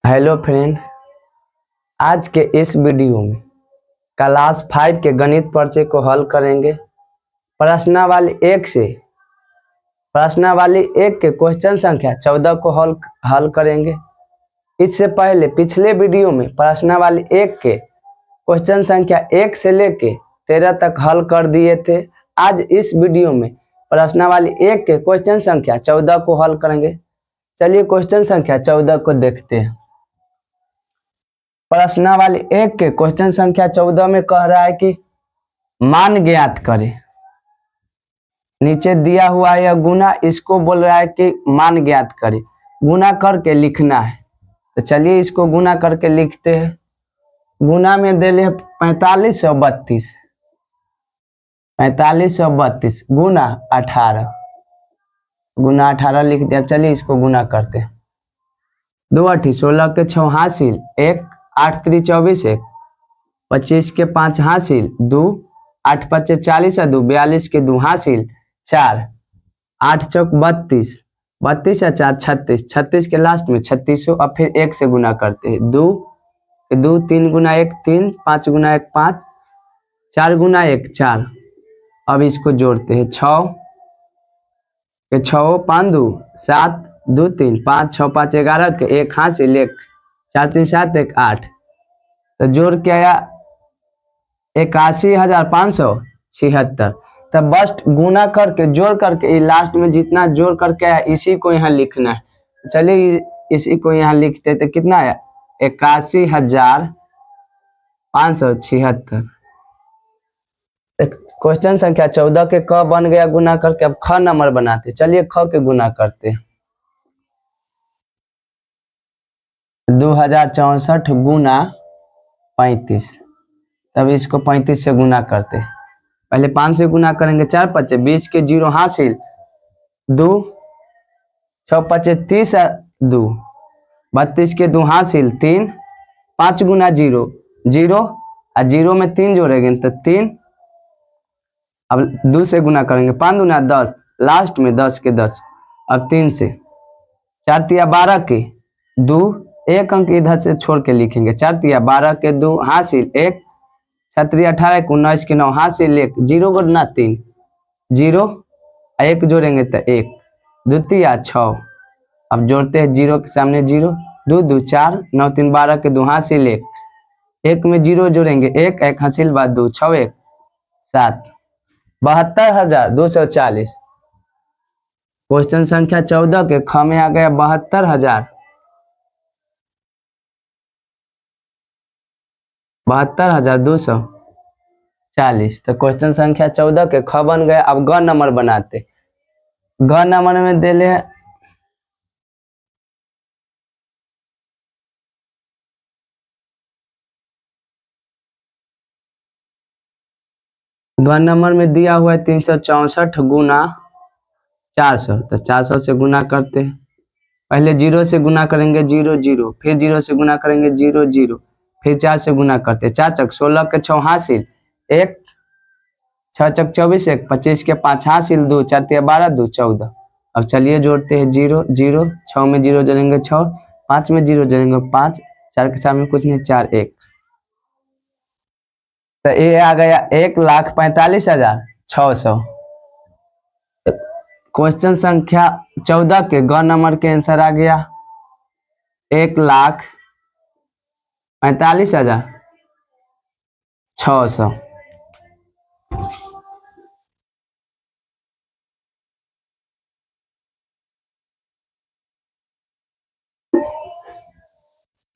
Hello friend, आज के इस वीडियो में क्लास 5 के गणित पर्चे को हल करेंगे। प्रश्नावली एक के क्वेश्चन संख्या 14 को हल करेंगे। इससे पहले पिछले वीडियो में प्रश्नावली एक के क्वेश्चन संख्या 1 से लेके 13 तक हल कर दिए थे। आज इस वीडियो में प्रश्नावली एक के क्वेश्चन संख्या 14 को हल करेंगे। चलिए क्वेश्चन संख्या 14 को देखते हैं। प्रश्नावली एक के क्वेश्चन संख्या 14 में कह रहा है कि मान ज्ञात करें। नीचे दिया हुआ यह गुना, इसको बोल रहा है कि मान ज्ञात करें, गुना करके लिखना है। तो चलिए इसको गुना करके लिखते हैं। गुना में दे ले 4532 गुना 18 लिख दिया। चलिए इसको गुना करते हैं। 2 8 16 के 6 हासिल 1, 8 3 24 1, 25 के 5 हासिल 2, 8 5 40 2, 42 के 2 हासिल 4, 8 चौक 32, 32 या 4 36, 36 के लास्ट में 36। अब फिर 1 से गुना करते हैं। 2 3 गुना 1 3, 5 गुना 1 5, 4 गुना 1 4। अब इसको जोड़ते हैं। 6 के 6 5 2 7 2 3 5 6 5 11 के 1 हासिल 1, 4 3 7 1 8। तो जोड़ के आया 81,576। तब बस गुना करके जोड़ करके लास्ट में जितना जोड़ करके आया इसी को यहाँ लिखना है। चलिए इसी को यहाँ लिखते तो कितना आया 81,576। क्वेश्चन संख्या 14 के क बन गया गुना करके। अब ख नंबर बनाते। चलिए ख के गुना करते हैं। 2064 गुना 35। तब इसको 35 से गुना करते। पहले 5 से गुना करेंगे। 4 5 20 के 0 हासिल 2, 6 5 30 2, 32 के 2 हासिल 3, 5 गुना 0 0 और 0 में 3 जोड़ेंगे तो 3। अब 2 से गुना करेंगे। 5 गुना 10, लास्ट में 10 के 10। अब 3 से 4 तिया 12 के 2, एक अंक इधर से छोड़ के लिखेंगे। 4 तिया 12 के 2 हासिल 1, 6 3 18 19 के 9 हासिल 1, 0 गुना 3 0, 1 जोड़ेंगे तो 1, 2 तिया 6। अब जोड़ते हैं 0 के सामने 0, 2 2 4 9 3 12 के 2 हासिल 1, 1 में 0 जोड़ेंगे 1 1 हासिल बाद 2 6 1 7, 72,240। क्वेश्चन संख्या 14 के ख में आ गया 72,240। तो क्वेश्चन संख्या 14 के ख बन गया। अब ग नंबर बनाते। ग नंबर में दे ले ग नंबर में दिया हुआ है 364 गुना 400। तो 400 से गुना करते हैं। पहले 0 से गुना करेंगे 0 0, फिर 0 से गुना करेंगे 0 0, फिर 4 से गुना करते। 4 चक 16 के 6 हासिल 1, 6 चक 24 1, 25 के 5 हासिल 2, 4 तिया 12 2 14। अब चलिए जोड़ते हैं 0 0, 6 में 0 जोड़ेंगे 6, 5 में 0 जोड़ेंगे 5, 4 के सामने कुछ नहीं 4 1। तो ये आ गया 1,45,600। क्वेश्चन संख्या 14 के ग नंबर के आंसर आ गया 1,45,600।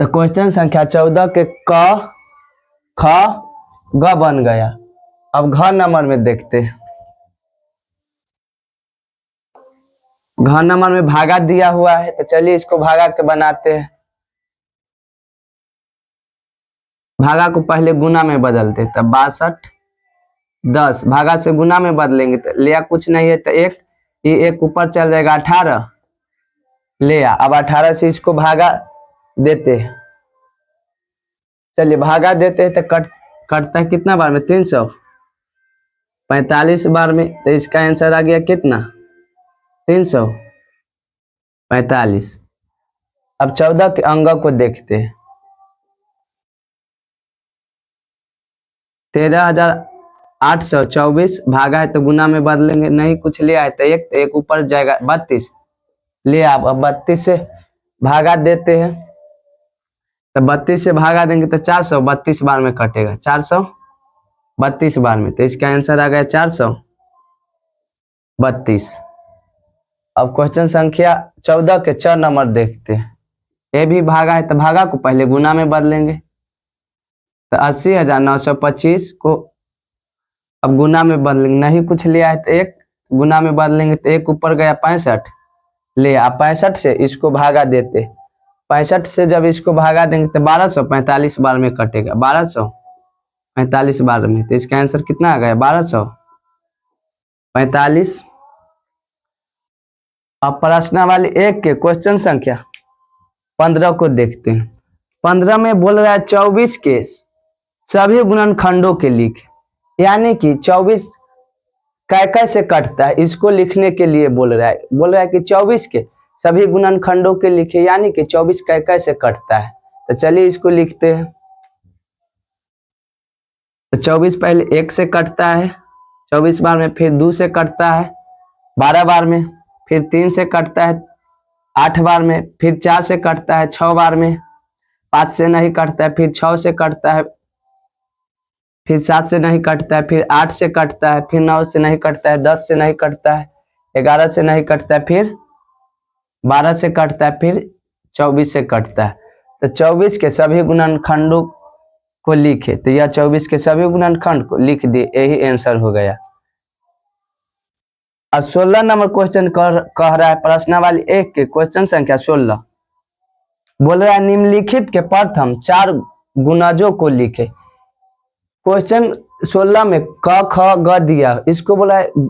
तो क्वेश्चन संख्या 14 के क ख ग बन गया। अब घ नंबर में देखते हैं। घ नंबर में भागा दिया हुआ है तो चलिए इसको भागा के बनाते हैं। भागा को पहले गुना में बदलते हैं। तब 62 10 भागा से गुना में बदलेंगे तो लिया कुछ नहीं है तो 1, ये 1 ऊपर चल जाएगा 18 लिया। अब 18 से इसको भागा देते हैं। चलिए भागा देते हैं तो कटता है कितना बार में 345 बार में। तो इसका आंसर आ गया कितना 345। अब 14 के अंगों को देखते हैं। 13,824 भागा है तो गुना में बदलेंगे, नहीं कुछ ले आए तो एक ऊपर जाएगा 32 ले आप। अब 32 से भागा देते हैं तो 32 से भागा देंगे तो 400 32 बार में कटेगा, 400 32 बार में, तो इसका आंसर आ गया 432। अब क्वेश्चन संख्या 14 के 4 नंबर देखते हैं। ये भी भागा है तो भागा को पहले गुना में बदलेंगे, तो 80,925 को अब गुना में बदलेंगे, नहीं कुछ ले आए तो एक गुना में बदलेंगे, तो एक ऊपर गया 65 ले आप, 65 से इसको भागा देते, 65 से जब इसको भागा देंगे तो 1245 बार में कटेगा, 1245 बार में, तो इसका आंसर कितना आ गया 1245। अब प्रश्नावली 1 के क्वेश्चन संख्या 15 को देखते हैं। 15 में बोल रहा है 24 के सभी गुणनखंडों के लिखे, यानी कि 24 कैसे कटता है इसको लिखने के लिए बोल रहा है कि 24 के सभी गुणनखंडों के लिखे, यानी कि 24 कैसे कटता है। तो चलिए इसको लिखते हैं। तो 24 पहले 1 से कटता है 24 बार में, फिर 2 से कटता है 12 बार में, फिर 3 से कटता है 8 बार में, फिर 4 से कटता है 6 बार में, 5 से नहीं कटता है, फिर 6 से कटता है, फिर 7 से नहीं कटता है, फिर 8 से कटता है, फिर 9 से नहीं कटता है, 10 से नहीं कटता है, 11 से नहीं कटता है, फिर 12 से कटता है, फिर 24 से कटता है। तो 24 के सभी गुणनखंडों को लिखे, तो यह 24 के सभी गुणनखंड को लिख दिए, यही आंसर हो गया। अब 16 नंबर क्वेश्चन कह रहा है प्रश्नावली 1 के क्वेश्चन संख्या 16, बोल रहा है निम्नलिखित के प्रथम 4 गुणजों को लिखे। क्वेश्चन 16 में क ख ग दिया, इसको बोला है कि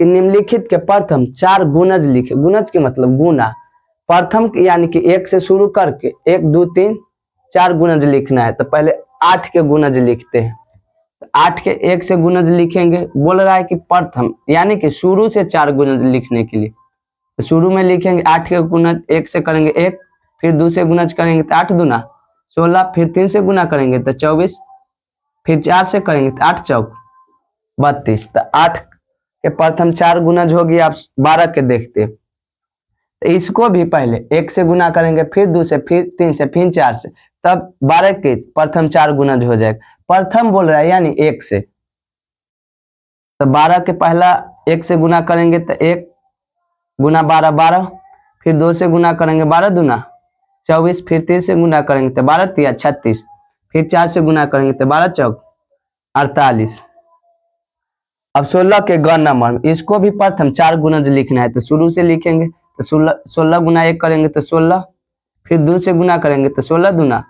निम्नलिखित के प्रथम 4 गुणज लिखे। गुणज के मतलब गुना, प्रथम यानी कि 1 से शुरू करके 1 2 3 4 गुणज लिखना है, तो पहले 8 के गुणज लिखते हैं। 8 के 1 से गुणज लिखेंगे, बोल रहा है कि प्रथम यानी कि शुरू से 4 गुणज लिखने के लिए, तो शुरू में लिखेंगे 8 के गुणज, 1 से करेंगे 1, फिर 2 से गुणज करेंगे तो 8 दूना 16, फिर 3 से गुना करेंगे तो 24, फिर 4 से करेंगे तो 8 चौक 32। तो 8 के प्रथम 4 गुणज होगी। आप 12 के देखते हैं, तो इसको भी पहले 1 से गुना करेंगे, फिर 2 से, फिर 3 से, फिर 4 से, तब 12 के प्रथम 4 गुणज हो जाएगा। प्रथम बोल रहा है यानी 1 से, तो 12 के पहला 1 से गुना करेंगे तो 1 गुना 12 12, फिर 2 से गुना करेंगे 12 दूना 24, फिर 3 से गुना करेंगे तो 12 तिया 36, फिर 4 से गुना करेंगे तो 12 चौक 48। अब 16 के ग नंबर में इसको भी प्रथम 4 गुणज लिखना है, तो शुरू से लिखेंगे, तो 16 गुना 1 करेंगे तो 16, फिर 2 से गुना करेंगे तो 16 दूना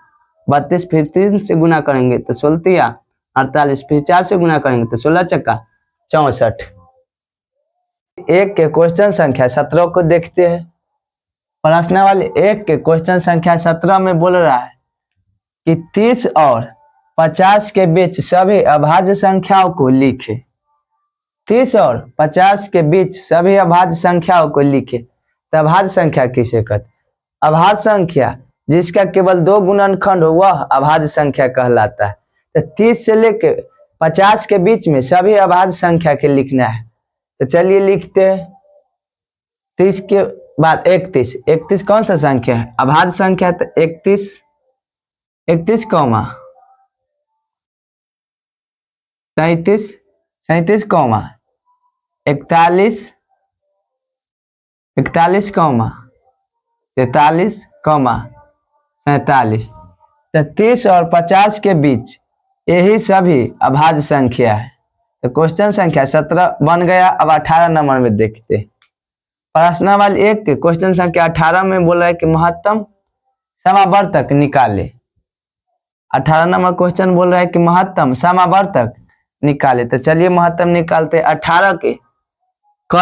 32, फिर 3 से गुना करेंगे तो 16 तिया 48, फिर 4 से गुना करेंगे तो 16 चक्का 64। 1 के क्वेश्चन संख्या 17 को देखते हैं। प्रश्नावली 1 के क्वेश्चन संख्या 17 में बोल रहा है कि 30 और 50 के बीच सभी अभाज्य संख्याओं को लिखे। 30 और 50 के बीच सभी अभाज्य संख्याओं को लिखे। तो अभाज्य संख्या किसे कहते? अभाज्य संख्या जिसका केवल 2 गुणनखंड हो वह अभाज्य संख्या कहलाता है। तो 30 से लेके 50 के बीच में सभी अभाज्य संख्या के लिखना है। तो चलिए लिखते हैं। 30 के बाद 31, 31 कौन सा संख्या है? अभाज्य संख्या। तो 31, 31 कौमा 37, 37 कौमा 41, 41 कौमा 43 कौमा 47। तो 30 और 50 के बीच यही सभी अभाज्य संख्या है। तो क्वेश्चन संख्या 17 बन गया। अब 18 नंबर में देखते हैं। प्रश्नावली 1 के क्वेश्चन संख्या 18 में बोला है कि महत्तम समावर्तक निकाले। 18 नंबर क्वेश्चन बोल रहा है कि महत्तम समावर्तक निकाले। तो चलिए महत्तम निकालते। 18 के क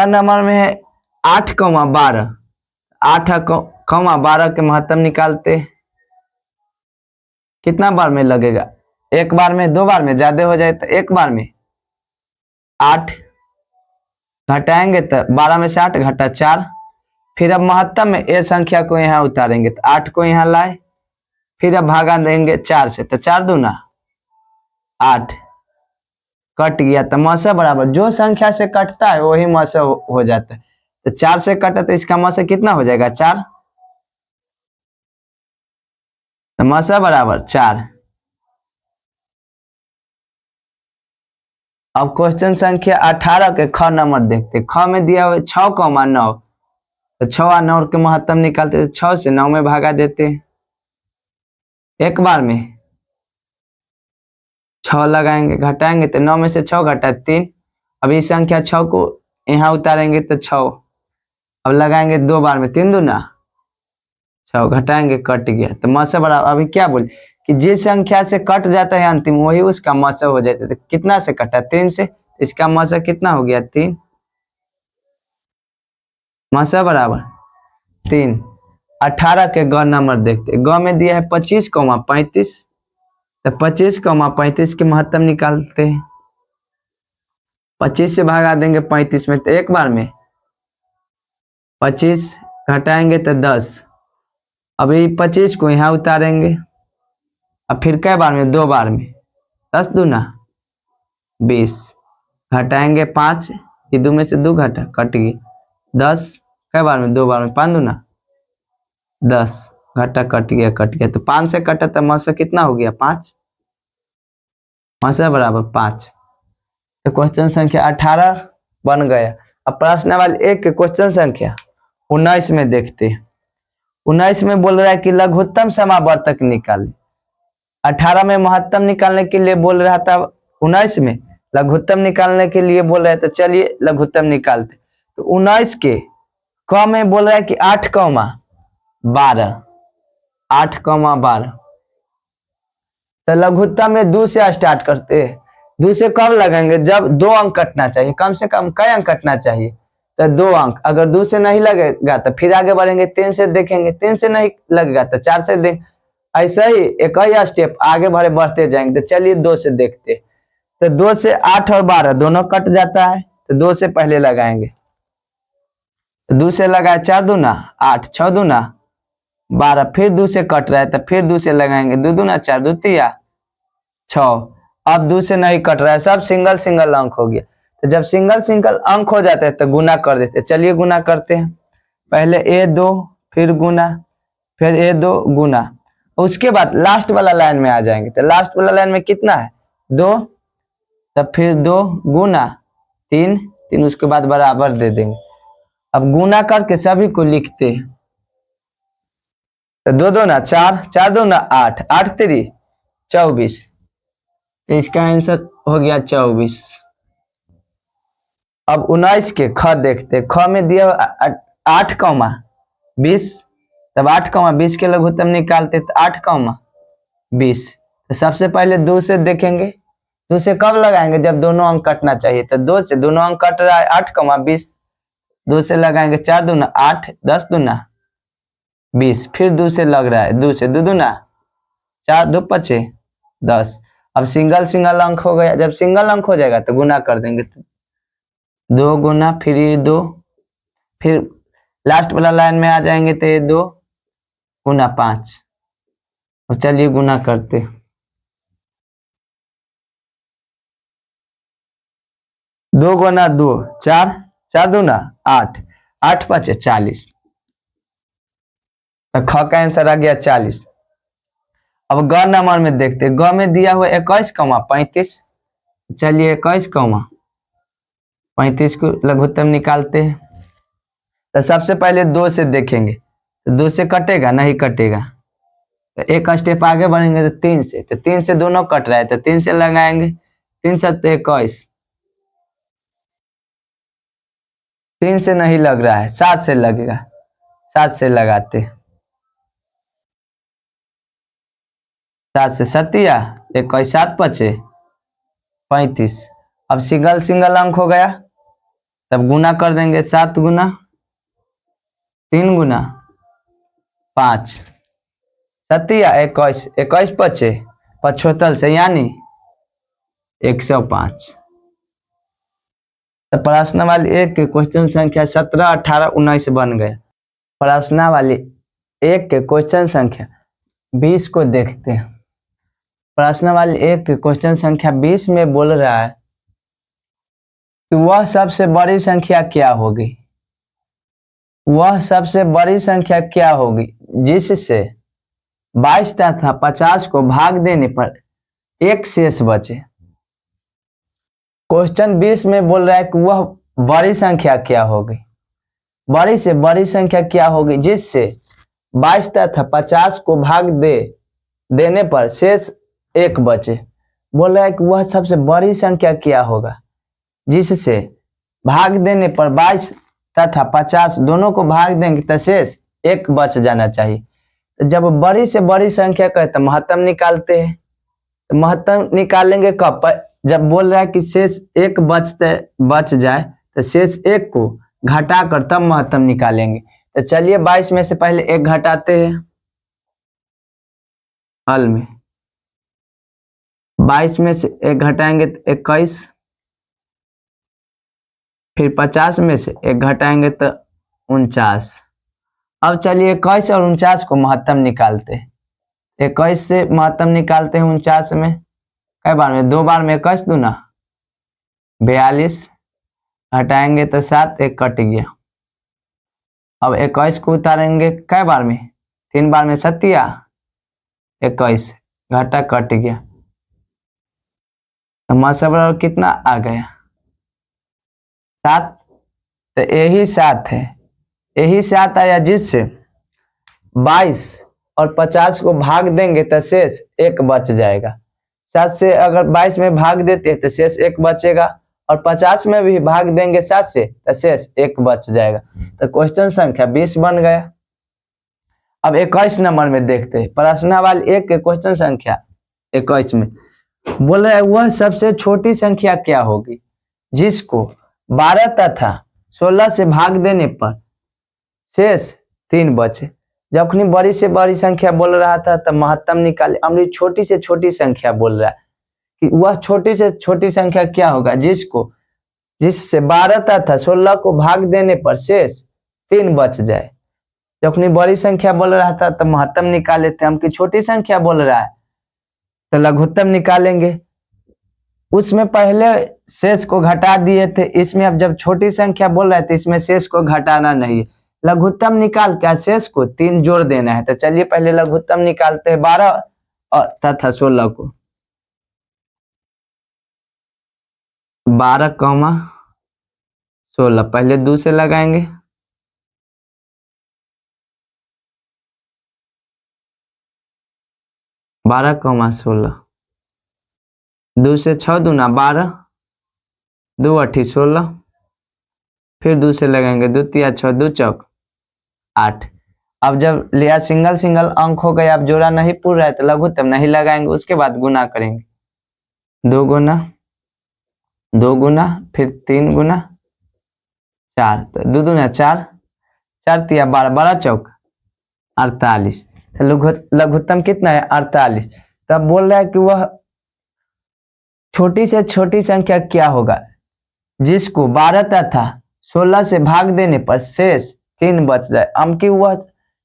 नंबर में है 8, 12, 8, 12 के महत्तम निकालते। कितना बार में लगेगा? एक बार में, 2 बार में, ज्यादा हो जाए तो एक बार में। 8 घटाएंगे तो 12 में से 8 घटा 4, फिर अब महत्तम में ए संख्या को यहाँ उतारेंगे तो 8 को यहाँ लाए, फिर अब भागा देंगे 4 से, तो 4 दूना 8 कट गया। तो मौसा बराबर जो संख्या से कटता है वही मौसा हो जाता है। तो 4 से कटा तो इसका मौसा कितना हो जाएगा 4, तो मौसा बराबर 4। अब क्वेश्चन संख्या 18 के ख नंबर देखते। ख में दिया हुआ 6,9, तो 6 और 9 के महत्तम निकालते, तो 6 से 9 में भागा देते एक बार में, 6 लगाएंगे घटाएंगे तो 9 में से 6 घटा 3। अब इस संख्या 6 को यहाँ उतारेंगे तो 6, अब लगाएंगे 2 बार में, 3 दूना 6 घटाएंगे कट गया। तो मौसा बराबर अभी क्या बोले कि जिस संख्या से कट जाता है अंतिम वही उसका मौसा हो जाता है। तो कितना से कटा 3 से, इसका मौसा कितना हो गया 3, मौसा बराबर 3। 18 के ग नंबर देखते। ग में दिया है 25,35, तो 25,35 के महत्तम निकालते हैं। 25 से भागा देंगे 35 में, तो एक बार में 25 घटाएंगे तो 10। अभी 25 को यहाँ उतारेंगे, अब फिर कई बार में 2 बार में, 10 दूना 20 घटाएंगे 5, ये 2 में से 2 घटा कट गई 10, कई बार में 2 बार में, 5 दूना 10 घटा कट गया। तो 5 से कटा तो मौसा कितना हो गया 5, मौसा बराबर 5। तो क्वेश्चन संख्या 18 बन गया। अब प्रश्न नंबर 1 के क्वेश्चन संख्या 19 में देखते। 19 में बोल रहा है कि लघुत्तम समावर्तक निकाले। 18 में महत्तम निकालने के लिए बोल रहा था, 19 में लघुत्तम निकालने के लिए बोल रहे, तो चलिए लघुत्तम निकालते। तो 19 के क में बोल रहा है कि 8,12, 8,12। तो लघुत्तम में 2 से स्टार्ट करते हैं। 2 से कब लगाएंगे, जब 2 अंक कटना चाहिए, कम से कम कई अंक कटना चाहिए, तो 2 अंक। अगर 2 से नहीं लगेगा तो फिर आगे बढ़ेंगे, 3 से देखेंगे, 3 से नहीं लगेगा तो 4 से देखेंगे, ऐसा ही एक ही स्टेप आगे बढ़ते जाएंगे। तो चलिए 2 से देखते। तो 2 से 8 और 12 दोनों कट जाता है, तो 2 से पहले लगाएंगे। तो 2 से लगाए 4 दूना 8, 6 दूना 12, फिर 2 से कट रहा है तो फिर 2 से लगाएंगे, 2 दूना 4, 2 तिया 6। अब 2 से नहीं कट रहा है, सब सिंगल सिंगल अंक हो गया। तो जब सिंगल सिंगल अंक हो जाते हैं तो गुना कर देते हैं। चलिए गुना करते हैं। पहले A2 फिर गुना, फिर A2 गुना, उसके बाद लास्ट वाला लाइन में आ जाएंगे। तो लास्ट वाला लाइन में कितना है 2, तब फिर 2 गुना 3, 3 उसके बाद बराबर दे देंगे। अब गुना करके सभी को लिखते हैं। तो 2 दूना 4, 4 दूना 8, 8 3 24। तो इसका आंसर हो गया 24। अब 19 के ख देखते। ख में दिया 8,20, तब 8,20 के लघुत्तम निकालते तो 8,20। तो सबसे पहले 2 से देखेंगे। 2 से कब लगाएंगे, जब दोनों अंक कटना चाहिए। तो 2 से दोनों अंक कट रहा है 8,20, 2 से लगाएंगे 4 दूना 8, 10 दूना 20, फिर 2 से लग रहा है, 2 से 2 दूना 4, 2 पचे 10। अब सिंगल सिंगल अंक हो गया। जब सिंगल अंक हो जाएगा तो गुना कर देंगे, 2 गुना फिर 2, फिर लास्ट वाला लाइन में आ जाएंगे तो ये 2 गुना 5। अब चलिए गुना करते। 2 गुना 2 4, 4 दूना 8, 8 5 40। तो ख का आंसर आ गया 40। अब ग नंबर में देखते। ग में दिया हुआ 21,35। चलिए 21,35 को लघुत्तम निकालते हैं। तो सबसे पहले 2 से देखेंगे। तो 2 से कटेगा, नहीं कटेगा। तो एक स्टेप आगे बढ़ेंगे तो 3 से, तो 3 से दोनों कट रहा है, तो 3 से लगाएंगे, 3 7 21। 3 से नहीं लग रहा है, 7 से लगेगा, 7 से लगाते। 7 से 7 21, 7 पचे 35। अब सिंगल सिंगल अंक हो गया, तब गुना कर देंगे। 7 गुना 3 गुना 5, 7 21, 21 पचे 75 से, यानी 105। तो प्रश्न नंबर 1 के क्वेश्चन संख्या 17, 18, 19 बन गए। प्रश्नावली 1 के क्वेश्चन संख्या 20 को देखते हैं। प्रश्नावली 1 के क्वेश्चन संख्या 20 में बोल रहा है कि वह सबसे बड़ी संख्या क्या होगी, वह सबसे बड़ी संख्या क्या होगी जिससे 22 तथा 50 को भाग देने पर एक शेष बचे। क्वेश्चन 20 में बोल रहा है कि वह बड़ी संख्या क्या होगी, बड़ी से बड़ी संख्या क्या होगी जिससे 22 तथा 50 को भाग देने पर शेष एक बचे। बोल रहा है कि वह सबसे बड़ी संख्या क्या होगा जिससे भाग देने पर 22 तथा 50 दोनों को भाग देंगे तो शेष एक बच जाना चाहिए। तो जब बड़ी से बड़ी संख्या कहे तो महत्तम निकालते हैं, तो महत्तम निकालेंगे कब, जब बोल रहा है कि शेष एक बच जाए तो शेष एक को घटाकर तब महत्तम निकालेंगे। तो चलिए 22 में से पहले एक घटाते हैं हल में। 22 में से एक घटाएंगे तो 21, फिर 50 में से एक घटाएंगे तो 49। अब चलिए 21 और 49 को महत्तम निकालते हैं। 21 से महत्तम निकालते हैं 49 में, कई बार में, 2 बार में 21 दूना 42, हटाएंगे तो 7, एक कट गया। अब 21 को उतारेंगे कई बार में, 3 बार में 7 21, घटा कट गया, तो मतलब कितना आ गया 7। तो यही 7 है, यही 7 आया जिससे 22 और 50 को भाग देंगे तो शेष एक बच जाएगा। 7 से अगर 22 में भाग देते हैं तो शेष एक बचेगा, और 50 में भी भाग देंगे 7 से तो शेष एक बच जाएगा। तो क्वेश्चन संख्या 20 बन गया। अब 21 नंबर में देखते हैं। प्रश्नावली 1 के क्वेश्चन संख्या 21 में बोल रहा है वह सबसे छोटी संख्या क्या होगी जिसको 12 तथा 16 से भाग देने पर शेष 3 बचे। जब बड़ी से बड़ी संख्या बोल रहा था तो महत्तम निकाले, अब छोटी से छोटी संख्या बोल रहा है कि वह छोटी से छोटी संख्या क्या होगा जिससे 12 तथा 16 को भाग देने पर शेष 3 बच जाए। जब बड़ी संख्या बोल रहा था तो महत्तम निकाले थे, हम की छोटी संख्या बोल रहा है तो लघुत्तम निकालेंगे। उसमें पहले शेष को घटा दिए थे, इसमें अब जब छोटी संख्या बोल रहे थे इसमें शेष को घटाना नहीं है, लघुत्तम निकाल के शेष को 3 जोड़ देना है। तो चलिए पहले लघुत्तम निकालते हैं 12 और तथा 16 को। 12, 16 पहले 2 से लगाएंगे, 12, 16, 2 से 6 दूना 12, 2 8 16, फिर 2 से लगाएंगे, 2 3 6, 2 चौक 8। अब जब लिया सिंगल सिंगल अंक हो गए, अब जोड़ा नहीं पूरा है तो लघुत्तम नहीं लगाएंगे, उसके बाद गुना करेंगे, 2 गुना 2 गुना, फिर 3 गुना 4, तो 2 दूना 4, 4 तिया 12, 12 चौक 48। तो लघुत्तम कितना है 48। तब बोल रहा है कि वह छोटी से छोटी संख्या क्या होगा जिसको 12 तथा 16 से भाग देने पर शेष 3 बच जाए। हम की वह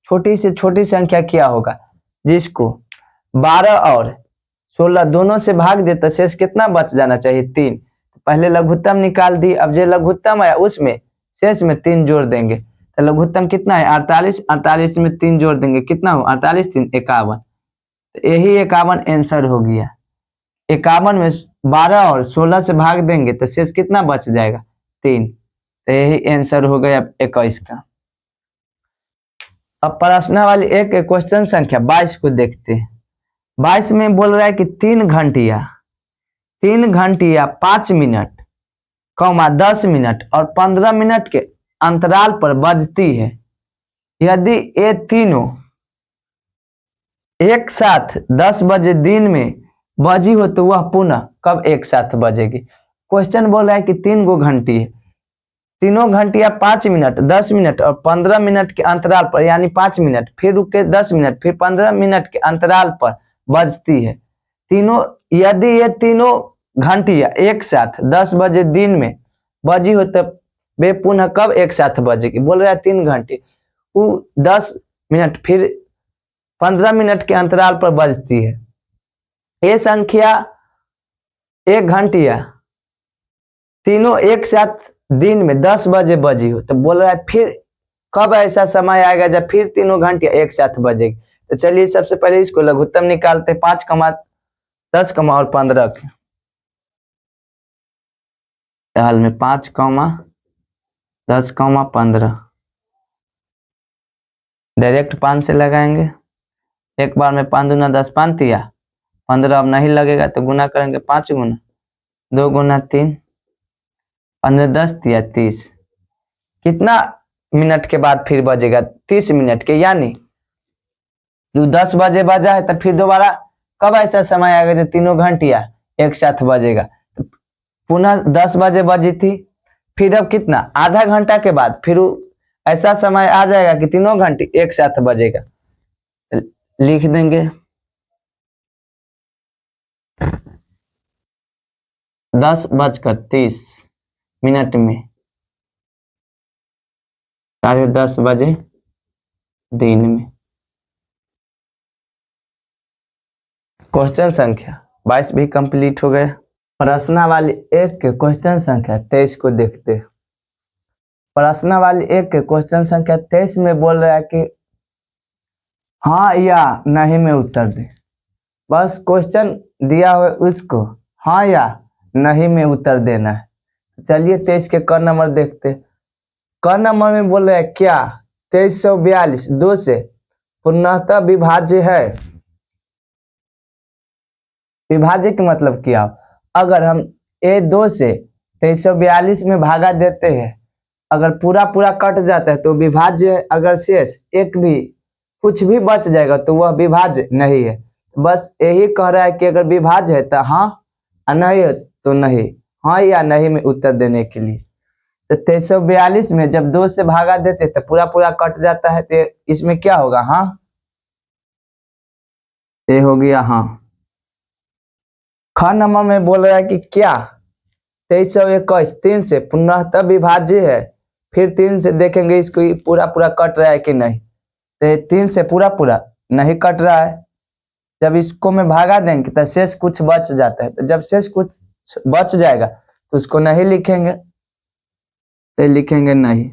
छोटी से छोटी संख्या क्या होगा जिसको 12 और 16 दोनों से भाग दे तो शेष कितना बच जाना चाहिए 3। पहले लघुत्तम निकाल दी, अब जो लघुत्तम आया उसमें शेष में 3 जोड़ देंगे, तो लघुत्तम कितना है 48, 48 में 3 जोड़ देंगे, कितना हो 48 3 51। तो यही 51 आंसर हो गया। 51 में 12 और 16 से भाग देंगे तो शेष कितना बच जाएगा 3। तो यही आंसर हो गया 21 का। अब प्रश्नावली 1 के क्वेश्चन संख्या 22 को देखते हैं। 22 में बोल रहा है कि 3 घंटिया 5 मिनट, 10 मिनट और 15 मिनट के अंतराल पर बजती है। यदि ये तीनों एक साथ 10 बजे दिन में बजी हो तो वह पुनः कब एक साथ बजेगी। क्वेश्चन बोल रहा है कि 3 गो घंटी है, तीनों घंटियां 5 मिनट, 10 मिनट और 15 मिनट के अंतराल पर, यानी 5 मिनट फिर रुक के 10 मिनट फिर 15 मिनट के अंतराल पर बजती है। तीनों, यदि ये तीनों घंटियां एक साथ 10 बजे दिन में बजी हो तो वे पुनः कब एक साथ बजेगी। बोल रहा है 3 घंटे, वो 10 मिनट फिर 15 मिनट के अंतराल पर बजती है। ये संख्या 1 घंटिया तीनों एक साथ दिन में 10 बजे बजी हो, तो बोल रहा है फिर कब ऐसा समय आएगा जब फिर तीनों घंटिया एक साथ बजेगी। तो चलिए सबसे पहले इसको लघुत्तम निकालते, 5, 10, और 15 के हाल में 5, 10, 15 डायरेक्ट 5 से लगाएंगे। एक बार में 5 दूना 10, 5 तिया 15। अब नहीं लगेगा तो गुना करेंगे 5 गुना 2 गुना 3 15 10 तिया 30। कितना मिनट के बाद फिर बजेगा? 30 मिनट के, यानी जो 10 बजे बजा है तो फिर दोबारा कब ऐसा समय आएगा जब तीनों घंटिया एक साथ बजेगा? पुनः 10 बजे बजी थी, फिर अब कितना आधा घंटा के बाद फिर ऐसा समय आ जाएगा कि तीनों घंटे एक साथ बजेगा। लिख देंगे 10:30 में 10:30 बजे दिन में। क्वेश्चन संख्या 22 भी कंप्लीट हो गया। प्रश्नावली 1 के क्वेश्चन संख्या 23 को देखते हैं। प्रश्नावली 1 के क्वेश्चन संख्या 23 में बोल रहा है कि हाँ या नहीं में उत्तर दे। बस क्वेश्चन दिया हुआ उसको हाँ या नहीं में उत्तर देना है। चलिए 23 के क नंबर देखते। क नंबर में बोल रहे हैं क्या 2342 2 से पूर्णतः विभाज्य है? विभाज्य का मतलब क्या? अगर हम ए 2 से 2342 में भागा देते हैं, अगर पूरा पूरा कट जाता है तो विभाज्य है, अगर शेष एक भी कुछ भी बच जाएगा तो वह विभाज्य नहीं है। बस यही कह रहा है कि अगर विभाज्य है तो हाँ, और नहीं है तो नहीं। हाँ या नहीं में उत्तर देने के लिए तो 2342 में जब 2 से भागा देते तो पूरा पूरा कट जाता है, तो इसमें क्या होगा? हाँ, ये हो गया हाँ। ख नंबर में बोल रहा है कि क्या 2321 3 से पुनः विभाज्य है? फिर 3 से देखेंगे इसको पूरा पूरा कट रहा है कि नहीं। तो 3 से पूरा पूरा नहीं कट रहा है। जब इसको में भागा देंगे तो शेष कुछ बच जाता है, तो जब शेष कुछ बच जाएगा तो उसको नहीं लिखेंगे, तो लिखेंगे नहीं।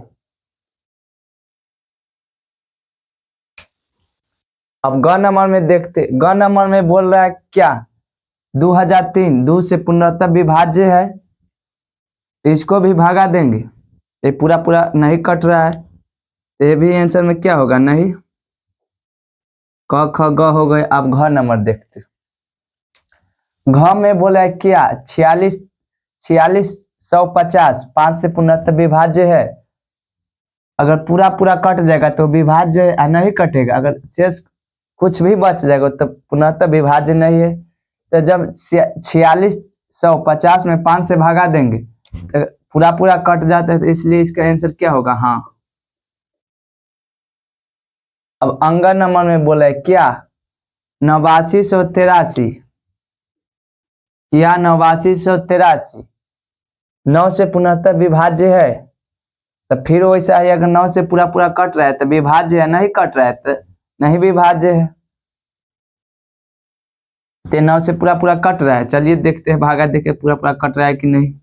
अब ग नंबर में देखते। ग नंबर में बोल रहा है क्या 2003 2 से पुनः विभाज्य है? इसको भी भागा देंगे, ये पूरा पूरा नहीं कट रहा है, ये भी आंसर में क्या होगा? नहीं। क ख ग हो गए। अब घ नंबर देखते। घ में बोला है क्या 4650 5 से पुनः विभाज्य है? अगर पूरा पूरा कट जाएगा तो विभाज्य है, नहीं कटेगा। अगर शेष कुछ भी बच जाएगा तो पुनः विभाज्य नहीं है। तो जब 4650 में 5 से भागा देंगे तो पूरा पूरा कट जाता है, तो इसलिए इसका आंसर क्या होगा? हाँ। अब अंग नंबर में बोला है क्या 8983 या 8983 9 से पुनः विभाज्य है? तो फिर वैसा है, अगर 9 से पूरा पूरा कट रहा है तो विभाज्य है, नहीं कट रहा है तो नहीं विभाज्य है। तो 9 से पूरा पूरा कट रहा है, चलिए देखते हैं भागा देखे पूरा पूरा कट रहा है कि नहीं।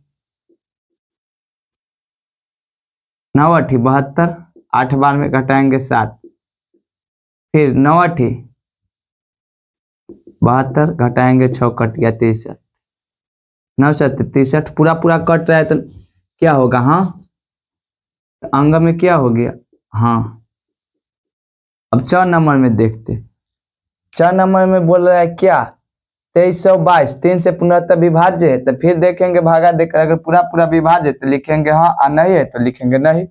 9 8 72 8 बार में घटाएंगे 7, फिर 9 8 72 घटाएंगे 6 कट गया 63, 9 7 63 पूरा पूरा कट रहा है तो क्या होगा? हाँ। तो अंग में क्या हो गया? हाँ। अब 4 नंबर में देखते। 4 नंबर में बोल रहा है क्या 2322 3 से पुनः विभाज्य है? तो फिर देखेंगे भागा देकर, अगर पूरा पूरा विभाज्य है तो लिखेंगे हाँ, और नहीं है तो लिखेंगे नहीं।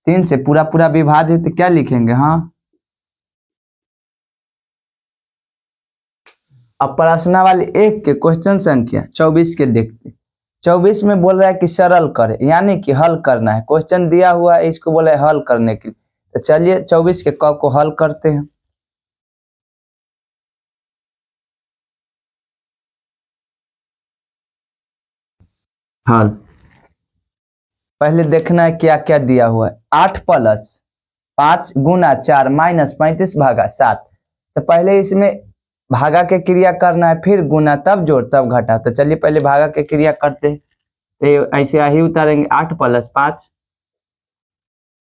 3 से पूरा पूरा विभाज्य है तो क्या लिखेंगे? हाँ। अब प्रश्नावली 1 के क्वेश्चन संख्या 24 के देखते। 24 में बोल रहा है कि सरल करे, यानी कि हल करना है। क्वेश्चन दिया हुआ है, इसको बोला है हल करने के लिए। तो चलिए 24 के क को हल करते हैं। हल पहले देखना है क्या क्या दिया हुआ है। 8 प्लस 5 गुना 4 माइनस 35 भागा 7। तो पहले इसमें भागा के क्रिया करना है, फिर गुना तब जोड़ तब घटा। तो चलिए पहले भागा के क्रिया करते हैं। तो ऐसे ही उतारेंगे 8 प्लस 5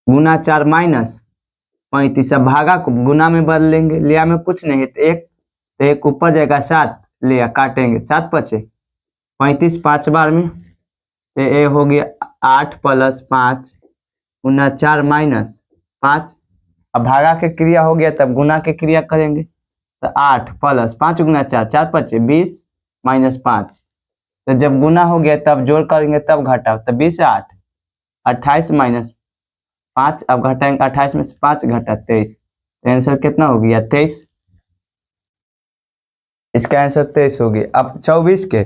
गुना 4 माइनस 35। अब भागा को गुना में बदल लेंगे, लिया में कुछ नहीं है तो एक ऊपर जाएगा 7, लिया काटेंगे 7 बचे 35 5 बार में। तो ये हो गया 8 प्लस 5 गुना 4 माइनस 5। अब भागा के क्रिया हो गया, तब गुना के क्रिया करेंगे। तो 8 प्लस 5 गुना 4 4 पचे 20 माइनस 5। तो जब गुना हो गया तब जोड़ करेंगे तब घटाओ। तो 20 8 28 माइनस 5। अब घटाएंगे 28 में से 5 घटा 23। तो आंसर कितना हो गया 23। इसका आंसर 23 हो गया। अब 24 के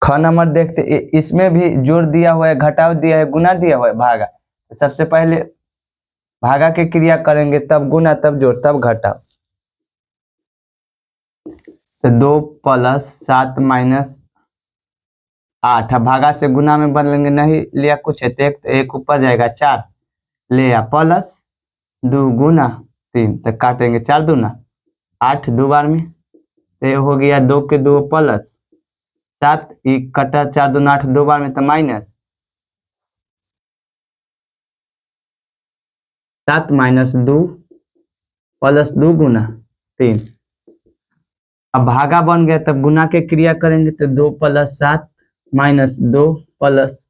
ख नंबर देखते, इसमें भी जोड़ दिया हुआ है, घटाव दिया है, गुना दिया हुआ है, भागा। तो सबसे पहले भागा के क्रिया करेंगे, तब गुना तब जोड़ तब घटाव। तो 2 प्लस 7 माइनस 8। अब भागा से गुना में बदलेंगे, नहीं लिया कुछ है तो एक ऊपर जाएगा 4, लिया प्लस 2 गुना 3। तो काटेंगे 4 दूना 8 दो बार में। तो हो गया 2 के 2 प्लस 7 कटा 4 दूना 8 दो बार में तो माइनस 7 माइनस 2 प्लस 2 गुना 3। अब भागा बन गया, तब गुना के क्रिया करेंगे। तो 2 प्लस 7 माइनस 2 प्लस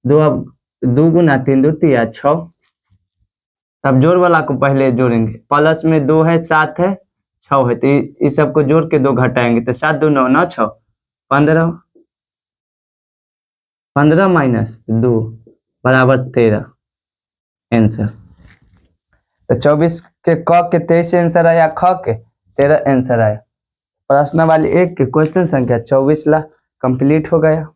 2। अब 2 गुना 3 2 तिया 6। तब जोड़ वाला को पहले जोड़ेंगे, प्लस में 2 है 7 है 6 है, तो इस सबको जोड़ के 2 घटाएंगे। तो 7 2 9 9 6 15 15 माइनस 2 बराबर 13 आंसर। तो 24 के क के 23 आंसर आया, ख के 13 आंसर आया। प्रश्न वाली 1 के क्वेश्चन संख्या 24 ला कंप्लीट हो गया।